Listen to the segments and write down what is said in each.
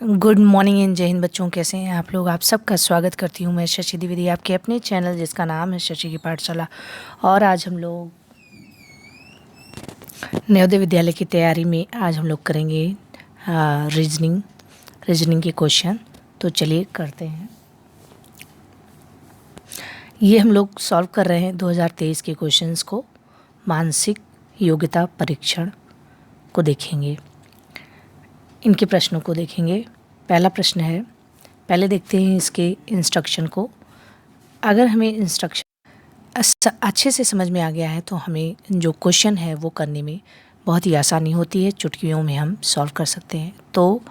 Good morning and जय हिंद बच्चों, कैसे हैं आप लोग। आप सबका स्वागत करती हूँ मैं शशि द्विवेदी आपके अपने चैनल जिसका नाम है शशि की पाठशाला। और आज हम लोग नवोदय विद्यालय की तैयारी में आज हम लोग करेंगे रीजनिंग के क्वेश्चन। तो चलिए करते हैं। ये हम लोग सॉल्व कर रहे हैं 2023 के क्वेश्चंस को। मानसिक योग्यता परीक्षण को देखेंगे, इनके प्रश्नों को देखेंगे। पहला प्रश्न है, पहले देखते हैं इसके इंस्ट्रक्शन को। अगर हमें इंस्ट्रक्शन अच्छे से समझ में आ गया है तो हमें जो क्वेश्चन है वो करने में बहुत ही आसानी होती है, चुटकियों में हम सॉल्व कर सकते हैं। तो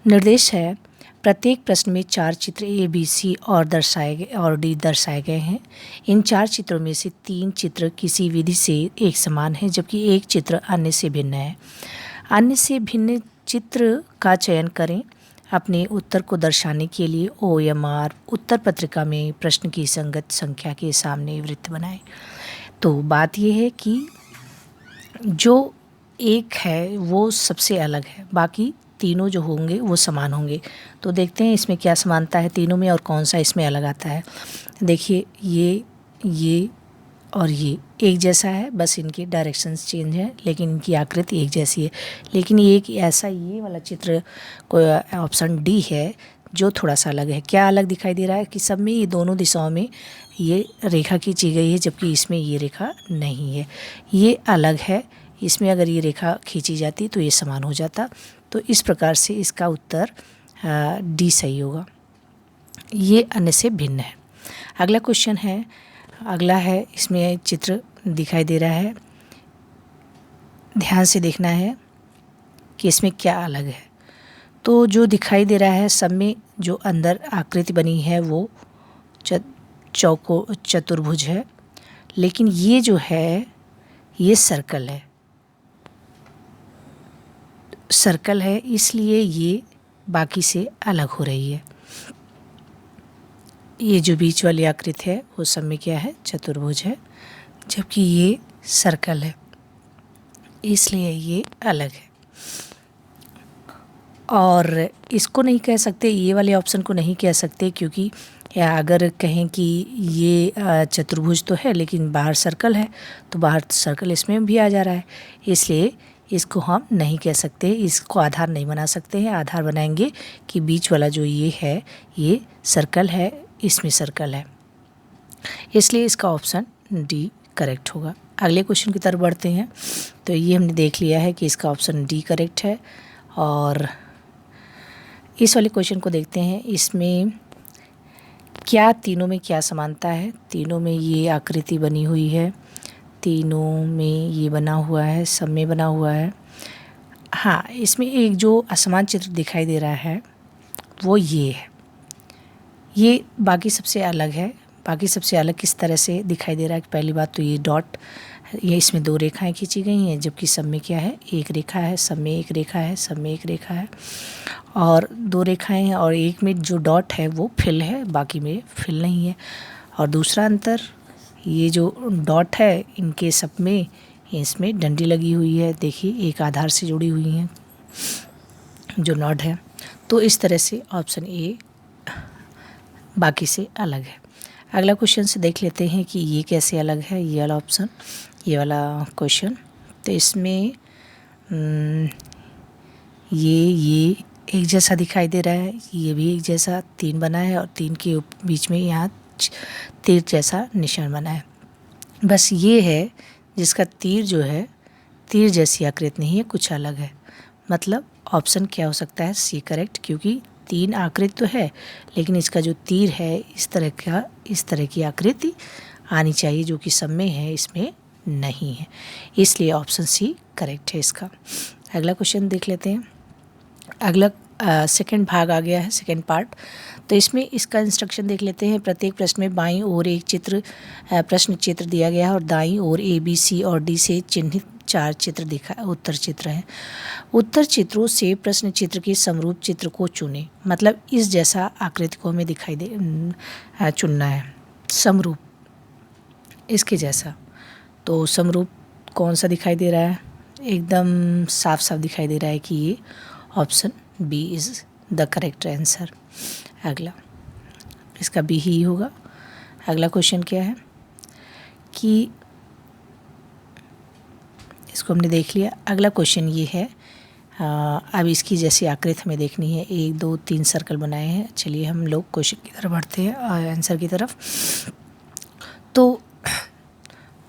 निर्देश है, प्रत्येक प्रश्न में 4 चित्र ए, बी, सी और डी दर्शाए गए हैं। इन 4 चित्रों में से 3 चित्र किसी विधि से एक समान है, जबकि एक चित्र अन्य से भिन्न है। अन्य से भिन्न चित्र का चयन करें। अपने उत्तर को दर्शाने के लिए OMR उत्तर पत्रिका में प्रश्न की संगत संख्या के सामने वृत्त बनाएं। तो बात यह है कि जो एक है वो सबसे अलग है, बाकी तीनों जो होंगे वो समान होंगे। तो देखते हैं इसमें क्या समानता है तीनों में और कौन सा इसमें अलग आता है। देखिए ये और ये एक जैसा है, बस इनकी डायरेक्शंस चेंज है, लेकिन इनकी आकृति एक जैसी है। लेकिन ये एक ऐसा ये वाला चित्र कोई ऑप्शन डी है जो थोड़ा सा अलग है। क्या अलग दिखाई दे रहा है कि सब में ये दोनों दिशाओं में ये रेखा खींची गई है, जबकि इसमें ये रेखा नहीं है, ये अलग है। इसमें अगर ये रेखा खींची जाती तो ये समान हो जाता। तो इस प्रकार से इसका उत्तर डी सही होगा। ये अन्य से भिन्न है। अगला क्वेश्चन है, अगला है, इसमें चित्र दिखाई दे रहा है, ध्यान से देखना है कि इसमें क्या अलग है। तो जो दिखाई दे रहा है सब में जो अंदर आकृति बनी है वो चतुर्भुज है, लेकिन ये जो है ये सर्कल है, इसलिए ये बाकी से अलग हो रही है। ये जो बीच वाली आकृति है वो सब में क्या है, चतुर्भुज है, जबकि ये सर्कल है, इसलिए ये अलग है। और इसको नहीं कह सकते, ये वाले ऑप्शन को नहीं कह सकते, क्योंकि अगर कहें कि ये चतुर्भुज तो है लेकिन बाहर सर्कल है, तो बाहर सर्कल इसमें भी आ जा रहा है, इसलिए इसको हम नहीं कह सकते, इसको आधार नहीं बना सकते हैं। आधार बनाएंगे कि बीच वाला जो ये है ये सर्कल है, इसमें सर्कल है, इसलिए इसका ऑप्शन डी करेक्ट होगा। अगले क्वेश्चन की तरफ बढ़ते हैं। तो ये हमने देख लिया है कि इसका ऑप्शन डी करेक्ट है। और इस वाले क्वेश्चन को देखते हैं, इसमें क्या तीनों में क्या समानता है। तीनों में ये आकृति बनी हुई है, तीनों में ये बना हुआ है, सब में बना हुआ है। हाँ, इसमें एक जो असमान चित्र दिखाई दे रहा है वो ये है, ये बाकी सबसे अलग है। बाकी सबसे अलग किस तरह से दिखाई दे रहा है कि पहली बात तो ये डॉट, ये इसमें 2 रेखाएं खींची गई हैं, जबकि सब में क्या है, एक रेखा है, सब में एक रेखा है, सब में एक रेखा है, और 2 रेखाएं हैं, और एक में जो डॉट है वो फिल है, बाकी में फिल नहीं है। और दूसरा अंतर, ये जो डॉट है इनके सब में इसमें डंडी लगी हुई है, देखिए एक आधार से जुड़ी हुई हैं जो नॉड है। तो इस तरह से ऑप्शन ए बाकी से अलग है। अगला क्वेश्चन से देख लेते हैं कि ये कैसे अलग है, ये वाला ऑप्शन, ये वाला क्वेश्चन। तो इसमें ये एक जैसा दिखाई दे रहा है, ये भी एक जैसा 3 बना है, और 3 के बीच में यहाँ तीर जैसा निशान बना है। बस ये है जिसका तीर जो है तीर जैसी आकृति नहीं है, कुछ अलग है। मतलब ऑप्शन क्या हो सकता है, सी करेक्ट, क्योंकि 3 आकृति तो है लेकिन इसका जो तीर है इस तरह की आकृति आनी चाहिए, जो कि सब में है, इसमें नहीं है, इसलिए ऑप्शन सी करेक्ट है इसका। अगला क्वेश्चन देख लेते हैं। अगला सेकंड भाग आ गया है, सेकंड पार्ट। तो इसमें इसका इंस्ट्रक्शन देख लेते हैं। प्रत्येक प्रश्न में बाईं ओर एक प्रश्न चित्र दिया गया है और दाईं ओर A, B, C और D से चिन्हित 4 चित्र उत्तर चित्र हैं। उत्तर चित्रों से प्रश्न चित्र के समरूप चित्र को चुनें। मतलब इस जैसा आकृति को हमें चुनना है, समरूप इसके जैसा। तो समरूप कौन सा दिखाई दे रहा है, एकदम साफ साफ दिखाई दे रहा है कि ये option B is the correct answer. अगला, इसका बी ही होगा। अगला क्वेश्चन क्या है कि इसको हमने देख लिया। अगला क्वेश्चन ये है, अब इसकी जैसी आकृति हमें देखनी है। 1 2 3 सर्कल बनाए हैं। चलिए हम लोग क्वेश्चन की तरफ बढ़ते हैं, आंसर की तरफ। तो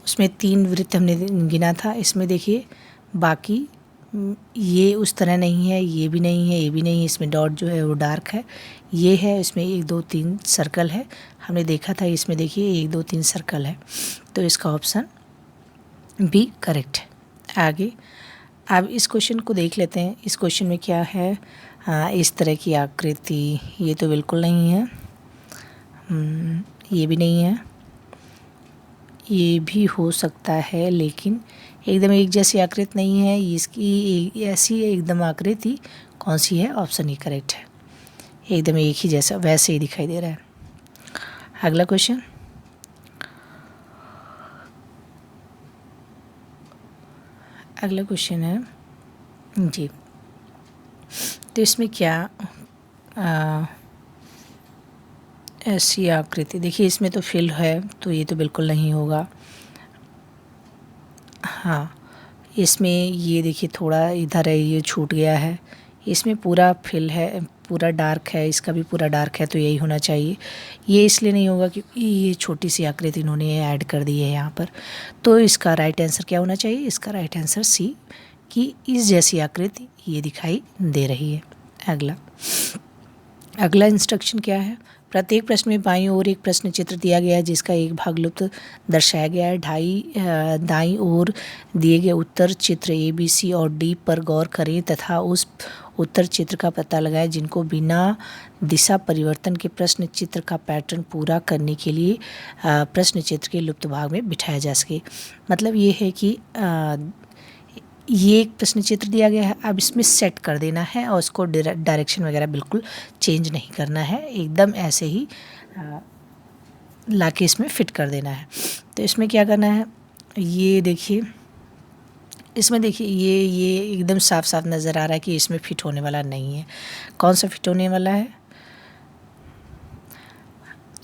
उसमें 3 वृत्त हमने गिना था। इसमें देखिए बाकी ये उस तरह नहीं है, ये भी नहीं है, ये भी नहीं है। इसमें डॉट जो है वो डार्क है। ये है, इसमें 1 2 3 सर्कल है। हमने देखा था इसमें देखिए 1 2 3 सर्कल है। तो इसका ऑप्शन बी करेक्ट है। आगे अब इस क्वेश्चन को देख लेते हैं। इस क्वेश्चन में क्या है, इस तरह की आकृति, ये तो बिल्कुल नहीं है। ये भी नहीं है, ये भी हो सकता है, लेकिन एकदम एक जैसी आकृति नहीं है। इसकी ऐसी एकदम आकृति कौन सी है? ऑप्शन ही करेक्ट है। एकदम एक ही जैसा वैसे ही दिखाई दे रहा है। अगला क्वेश्चन, अगला क्वेश्चन है जी, तो इसमें क्या ऐसी आकृति, देखिए इसमें तो फिल है, तो ये तो बिल्कुल नहीं होगा। हाँ, इसमें ये देखिए थोड़ा इधर है, ये छूट गया है। इसमें पूरा फिल है, पूरा डार्क है, इसका भी पूरा डार्क है, तो यही होना चाहिए। ये इसलिए नहीं होगा क्योंकि ये छोटी सी आकृति इन्होंने ऐड कर दी है यहाँ पर। तो इसका राइट आंसर क्या होना चाहिए? इसका राइट आंसर सी, कि इस जैसी आकृति ये दिखाई दे रही है। अगला, अगला इंस्ट्रक्शन क्या है? प्रत्येक प्रश्न में बाईं ओर एक प्रश्न चित्र दिया गया है जिसका एक भाग लुप्त दर्शाया गया है। दाईं ओर दिए गए उत्तर चित्र ए बी सी और डी पर गौर करें तथा उस उत्तर चित्र का पता लगाएं जिनको बिना दिशा परिवर्तन के प्रश्न चित्र का पैटर्न पूरा करने के लिए प्रश्न चित्र के लुप्त भाग में बिठाया जा सके। मतलब ये है कि ये एक प्रश्न चित्र दिया गया है, अब इसमें सेट कर देना है और इसको डायरेक्शन वगैरह बिल्कुल चेंज नहीं करना है, एकदम ऐसे ही लाके इसमें फिट कर देना है। तो इसमें क्या करना है, ये देखिए, इसमें देखिए ये एकदम साफ साफ नज़र आ रहा है कि इसमें फिट होने वाला नहीं है। कौन सा फिट होने वाला है?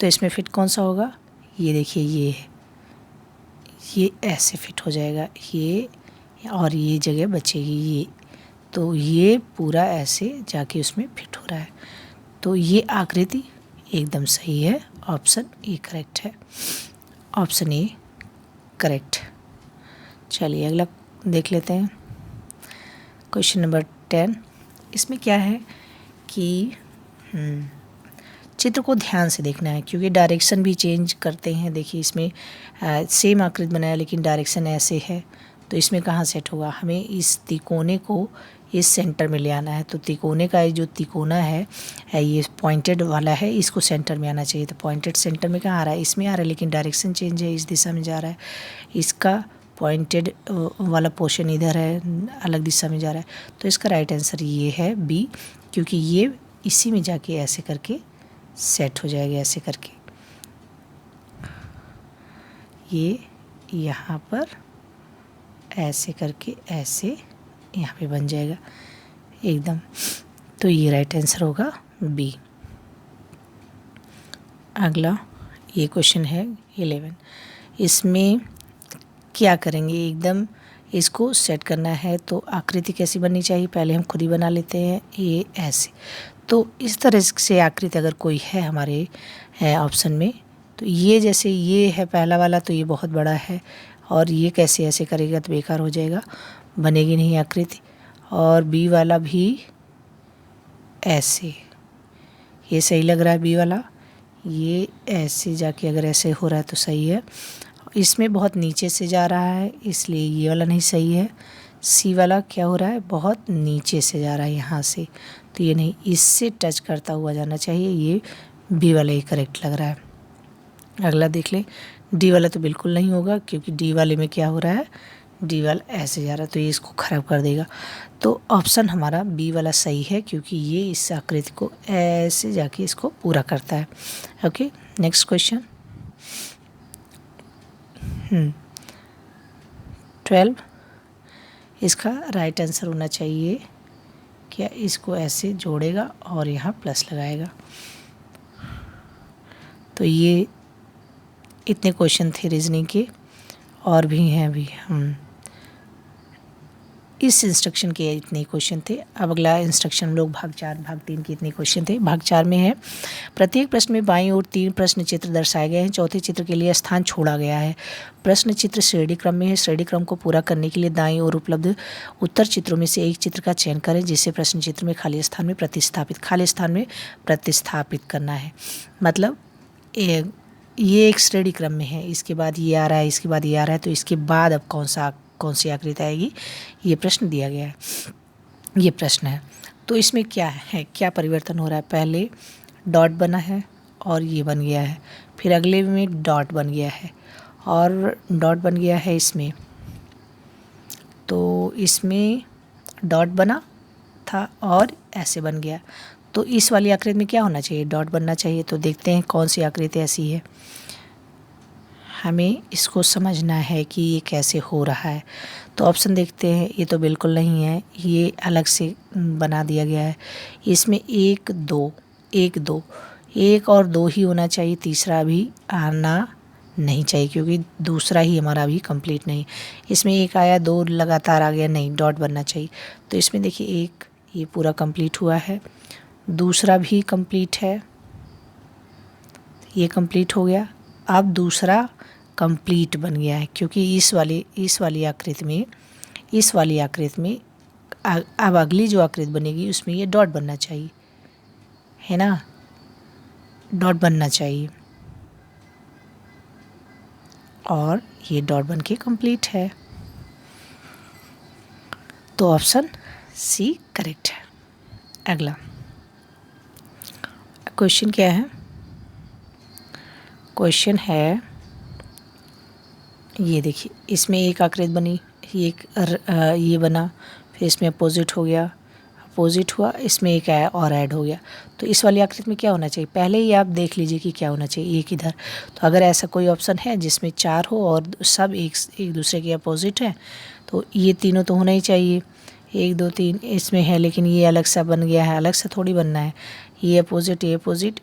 तो इसमें फिट कौन सा होगा? ये देखिए, ये ऐसे फिट हो जाएगा, ये और ये जगह बचेगी ये, तो ये पूरा ऐसे जाके उसमें फिट हो रहा है। तो ये आकृति एकदम सही है, ऑप्शन ए करेक्ट है। Option A correct. चलिए अगला देख लेते हैं, क्वेश्चन नंबर 10। इसमें क्या है कि चित्र को ध्यान से देखना है क्योंकि डायरेक्शन भी चेंज करते हैं। देखिए इसमें सेम आकृति बनाया लेकिन डायरेक्शन ऐसे है, तो इसमें कहाँ सेट होगा? हमें इस तिकोने को इस सेंटर में ले आना है। तो तिकोने का जो तिकोना है ये पॉइंटेड वाला है, इसको सेंटर में आना चाहिए। तो पॉइंटेड सेंटर में कहाँ आ रहा है? इसमें आ रहा है, लेकिन डायरेक्शन चेंज है, इस दिशा में जा रहा है। इसका पॉइंटेड वाला पोर्शन इधर है, अलग दिशा में जा रहा है। तो इसका राइट आंसर ये है बी, क्योंकि ये इसी में जाके ऐसे करके सेट हो जाएगा, ऐसे करके ये यहाँ पर ऐसे करके ऐसे यहाँ पे बन जाएगा एकदम। तो ये राइट आंसर होगा बी। अगला ये क्वेश्चन है 11। इसमें क्या करेंगे? एकदम इसको सेट करना है, तो आकृति कैसी बननी चाहिए? पहले हम खुद ही बना लेते हैं, ये ऐसे। तो इस तरह से आकृति अगर कोई है हमारे ऑप्शन में, तो ये जैसे ये है पहला वाला, तो ये बहुत बड़ा है, और ये कैसे ऐसे करेगा तो बेकार हो जाएगा, बनेगी नहीं आकृति। और बी वाला भी ऐसे, ये सही लग रहा है बी वाला, ये ऐसे जाके अगर ऐसे हो रहा है तो सही है। इसमें बहुत नीचे से जा रहा है, इसलिए ये वाला नहीं सही है। सी वाला क्या हो रहा है? बहुत नीचे से जा रहा है यहाँ से, तो ये नहीं, इससे टच करता हुआ जाना चाहिए, ये बी वाला ही करेक्ट लग रहा है। अगला देख लें, डी वाला तो बिल्कुल नहीं होगा क्योंकि डी वाले में क्या हो रहा है? डी वाला ऐसे जा रहा है, तो ये इसको ख़राब कर देगा। तो ऑप्शन हमारा बी वाला सही है क्योंकि ये इस आकृति को ऐसे जाके इसको पूरा करता है। Okay, next question 12। इसका राइट आंसर होना चाहिए क्या इसको ऐसे जोड़ेगा और यहाँ प्लस लगाएगा। तो ये इतने क्वेश्चन थे रीजनिंग के, और भी हैं अभी हम इस इंस्ट्रक्शन के इतने क्वेश्चन थे। अब अगला इंस्ट्रक्शन हम लोग भाग 4 भाग 3 के इतने क्वेश्चन थे। भाग 4 में है प्रत्येक प्रश्न में बाईं ओर 3 प्रश्न चित्र दर्शाए गए हैं, चौथे चित्र के लिए स्थान छोड़ा गया है। प्रश्न चित्र श्रेणी क्रम में है, श्रेणी क्रम को पूरा करने के लिए दाईं ओर उपलब्ध उत्तर चित्रों में से एक चित्र का चयन करें जिसे प्रश्न चित्र में खाली स्थान में प्रतिस्थापित करना है। मतलब ये एक श्रेणी क्रम में है, इसके बाद ये आ रहा है, इसके बाद ये आ रहा है, तो इसके बाद अब कौन सी आकृति आएगी, ये प्रश्न दिया गया है, ये प्रश्न है। तो इसमें क्या है, क्या परिवर्तन हो रहा है, पहले डॉट बना है और ये बन गया है, फिर अगले में डॉट बन गया है और डॉट बन गया है इसमें। तो इसमें डॉट बना था और ऐसे बन गया। तो इस वाली आकृति में क्या होना चाहिए, डॉट बनना चाहिए। तो देखते हैं कौन सी आकृति ऐसी है, हमें इसको समझना है कि ये कैसे हो रहा है। तो ऑप्शन देखते हैं, ये तो बिल्कुल नहीं है, ये अलग से बना दिया गया है। इसमें 1 2 1 और 2 ही होना चाहिए, तीसरा भी आना नहीं चाहिए क्योंकि दूसरा ही हमारा अभी कंप्लीट नहीं। इसमें 1 आया, 2 लगातार आ गया, नहीं, डॉट बनना चाहिए। तो इसमें देखिए 1 ये पूरा कंप्लीट हुआ है, दूसरा भी कंप्लीट है, ये कंप्लीट हो गया। अब दूसरा कंप्लीट बन गया है क्योंकि इस वाली आकृति में अब अगली जो आकृति बनेगी उसमें ये डॉट बनना चाहिए, है ना, डॉट बनना चाहिए और ये डॉट बन के कंप्लीट है। तो ऑप्शन सी करेक्ट है। अगला क्वेश्चन क्या है, क्वेश्चन है ये देखिए, इसमें एक आकृति बनी, ये बना, फिर इसमें अपोजिट हो गया, अपोजिट हुआ, इसमें एक आया और ऐड हो गया। तो इस वाली आकृति में क्या होना चाहिए, पहले ही आप देख लीजिए कि क्या होना चाहिए, एक इधर। तो अगर ऐसा कोई ऑप्शन है जिसमें 4 हो और सब एक दूसरे के अपोजिट हैं तो ये तीनों तो होना ही चाहिए। 1 2 3 इसमें है, लेकिन ये अलग सा बन गया है, अलग सा थोड़ी बनना है। ये अपोजिट,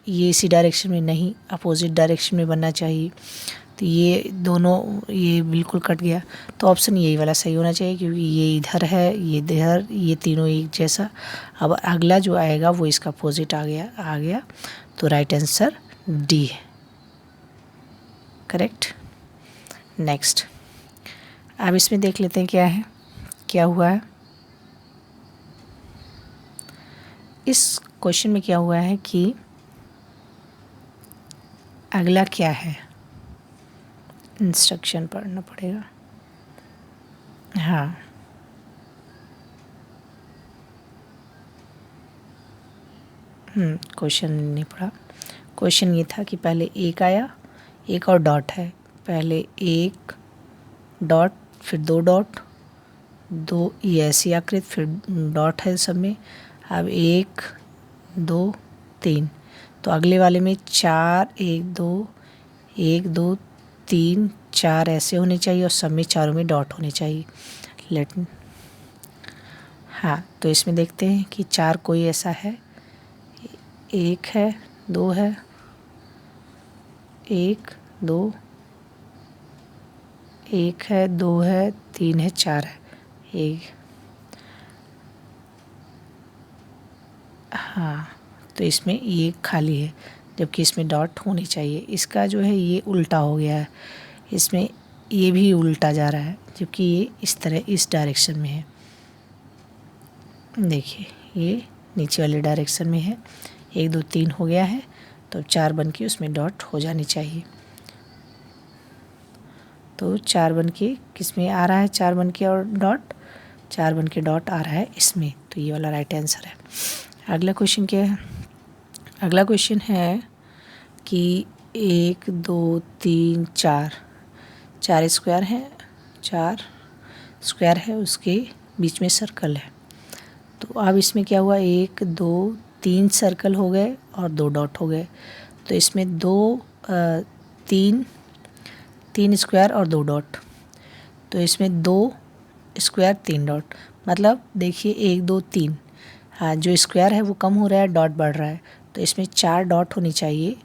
ये इसी डायरेक्शन में नहीं, अपोजिट डायरेक्शन में बनना चाहिए। तो ये दोनों ये बिल्कुल कट गया। तो ऑप्शन यही वाला सही होना चाहिए क्योंकि ये इधर है, ये इधर, ये तीनों एक जैसा। अब अगला जो आएगा वो इसका अपोजिट आ गया। तो राइट आंसर डी है, करेक्ट। नेक्स्ट, अब इसमें देख लेते हैं क्या हुआ है। इस क्वेश्चन में क्या हुआ है कि अगला क्या है, इंस्ट्रक्शन पढ़ना पड़ेगा। हाँ, क्वेश्चन नहीं पढ़ा। क्वेश्चन ये था कि पहले 1 आया, 1 और डॉट है, पहले 1 डॉट फिर 2 डॉट, 2 ये ऐसी आकृति, फिर डॉट है सब में। अब 1 2 3, तो अगले वाले में 4 1 2 3 4 ऐसे होने चाहिए और सब में चारों में डॉट होने चाहिए। हाँ, तो इसमें देखते हैं कि 4 कोई ऐसा है, 1 है, 2 है, 1 2 1 है, 2 है, 3 है, 4 है, 1। हाँ, तो इसमें ये खाली है जबकि इसमें डॉट होनी चाहिए। इसका जो है ये उल्टा हो गया है, इसमें ये भी उल्टा जा रहा है जबकि ये इस तरह इस डायरेक्शन में है। देखिए ये नीचे वाले डायरेक्शन में है, 1 2 3 हो गया है, तो 4 बन के उसमें डॉट हो जानी चाहिए। तो 4 बन के किस में आ रहा है, 4 बन के और डॉट, 4 बन के डॉट आ रहा है इसमें, तो ये वाला राइट आंसर है। अगला क्वेश्चन क्या है, अगला क्वेश्चन है कि 1 2 3 4 स्क्वायर है, 4 स्क्वायर है, उसके बीच में सर्कल है। तो अब इसमें क्या हुआ, 1 2 3 सर्कल हो गए और 2 डॉट हो गए। तो इसमें 3 स्क्वायर और 2 डॉट, तो इसमें 2 स्क्वायर 3 डॉट, मतलब देखिए 1 2 3, हाँ, जो स्क्वायर है वो कम हो रहा है, डॉट बढ़ रहा है, तो इसमें 4 डॉट होनी चाहिए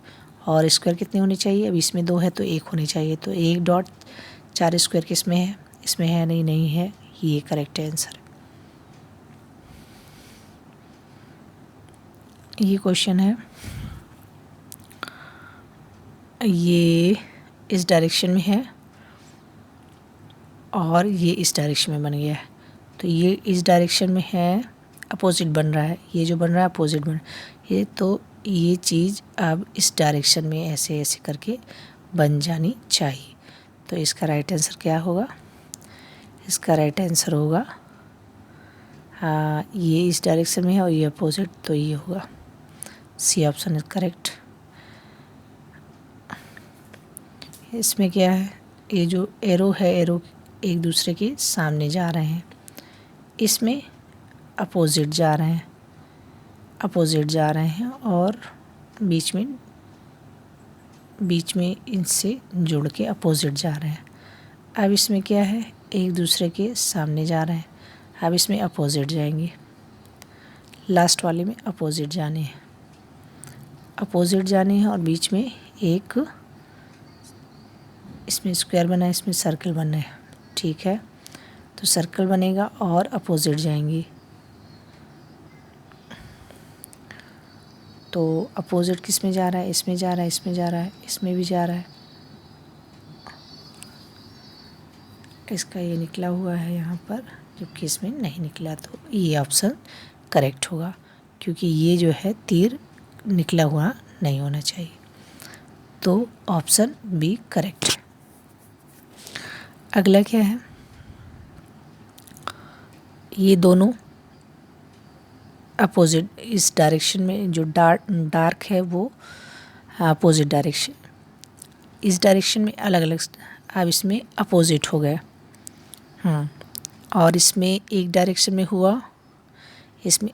और स्क्वायर कितनी होनी चाहिए, अब इसमें 2 है तो 1 होनी चाहिए, तो 1 डॉट 4 स्क्वायर किसमें है, इसमें है नहीं, नहीं है, ये करेक्ट आंसर है। ये क्वेश्चन है, ये इस डायरेक्शन में है और ये इस डायरेक्शन में बन गया है, तो ये इस डायरेक्शन में है, अपोजिट बन रहा है, ये जो बन रहा है अपोजिट बन रहा है, ये तो ये चीज़ अब इस डायरेक्शन में ऐसे ऐसे करके बन जानी चाहिए। तो इसका राइट आंसर क्या होगा, इसका राइट आंसर होगा, हाँ, ये इस डायरेक्शन में है और ये अपोजिट, तो ये होगा सी ऑप्शन इज करेक्ट। इसमें क्या है, ये जो एरो है, एरो एक दूसरे के सामने जा रहे हैं, इसमें अपोजिट जा रहे हैं, अपोजिट जा रहे हैं और बीच में इनसे जुड़ के अपोजिट जा रहे हैं। अब इसमें क्या है, एक दूसरे के सामने जा रहे हैं, अब इसमें अपोजिट जाएंगे, लास्ट वाले में अपोजिट जाने हैं, अपोजिट जाने हैं और बीच में एक इसमें स्क्वायर बना है, इसमें सर्कल बनना है, ठीक है, तो सर्कल बनेगा और अपोजिट जाएंगे, तो अपोजिट किस में जा रहा है, इसमें जा रहा है, इसमें जा रहा है, इसमें भी जा रहा है, इसका ये निकला हुआ है यहाँ पर, जबकि इसमें नहीं निकला, तो ये ऑप्शन करेक्ट होगा, क्योंकि ये जो है तीर निकला हुआ नहीं होना चाहिए, तो ऑप्शन बी करेक्ट है। अगला क्या है, ये दोनों अपोजिट इस डायरेक्शन में, जो डार्क है वो अपोजिट डायरेक्शन, इस डायरेक्शन में अलग अलग, अब इसमें अपोजिट हो गया, और इसमें एक डायरेक्शन में हुआ, इसमें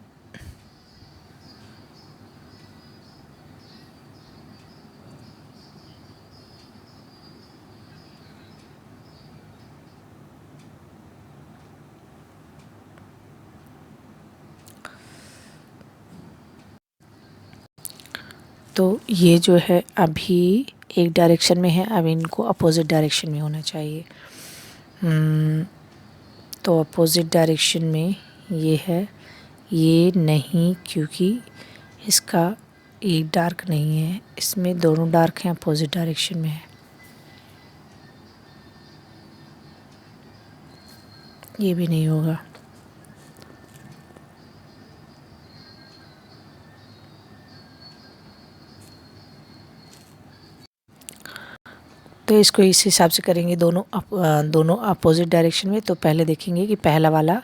तो ये जो है अभी एक डायरेक्शन में है, अब इनको अपोजिट डायरेक्शन में होना चाहिए, तो अपोजिट डायरेक्शन में ये है, ये नहीं, क्योंकि इसका एक डार्क नहीं है, इसमें दोनों डार्क हैं, अपोजिट डायरेक्शन में है, ये भी नहीं होगा, तो इसको इस हिसाब से करेंगे, दोनों अपोजिट डायरेक्शन में, तो पहले देखेंगे कि पहला वाला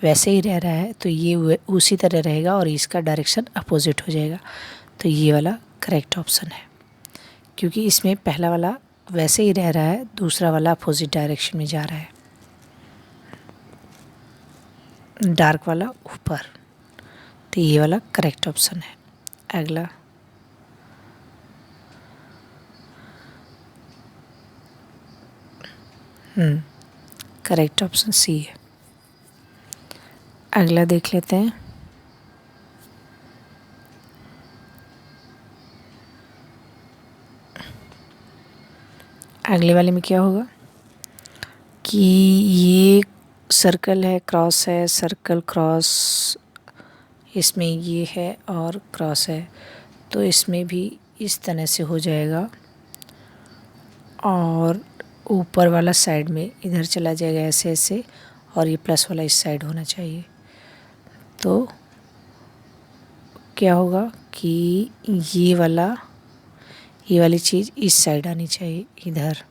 वैसे ही रह रहा है, तो ये उसी तरह रहेगा और इसका डायरेक्शन अपोजिट हो जाएगा, तो ये वाला करेक्ट ऑप्शन है, क्योंकि इसमें पहला वाला वैसे ही रह रहा है, दूसरा वाला अपोजिट डायरेक्शन में जा रहा है, डार्क वाला ऊपर, तो ये वाला करेक्ट ऑप्शन है। अगला करेक्ट ऑप्शन सी है। अगला देख लेते हैं, अगले वाले में क्या होगा कि ये सर्कल है, क्रॉस है, सर्कल क्रॉस, इसमें ये है और क्रॉस है, तो इसमें भी इस तरह से हो जाएगा और ऊपर वाला साइड में इधर चला जाएगा ऐसे ऐसे, और ये प्लस वाला इस साइड होना चाहिए, तो क्या होगा कि ये वाली चीज़ इस साइड आनी चाहिए इधर,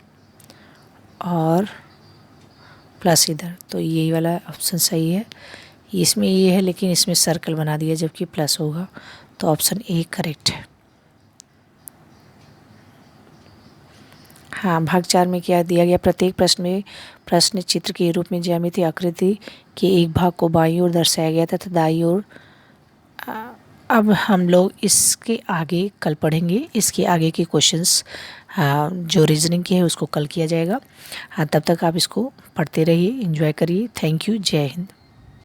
और प्लस इधर, तो यही वाला ऑप्शन सही है। इसमें ये है लेकिन इसमें सर्कल बना दिया जबकि प्लस होगा, तो ऑप्शन ए करेक्ट है। हाँ, भाग 4 में क्या दिया गया, प्रत्येक प्रश्न चित्र के रूप में ज्यामितीय आकृति के एक भाग को बाईं ओर दर्शाया गया तथा दाईं ओर। अब हम लोग इसके आगे कल पढ़ेंगे, इसके आगे के क्वेश्चंस जो रीजनिंग की है उसको कल किया जाएगा। हाँ, तब तक आप इसको पढ़ते रहिए, एंजॉय करिए। थैंक यू, जय हिंद।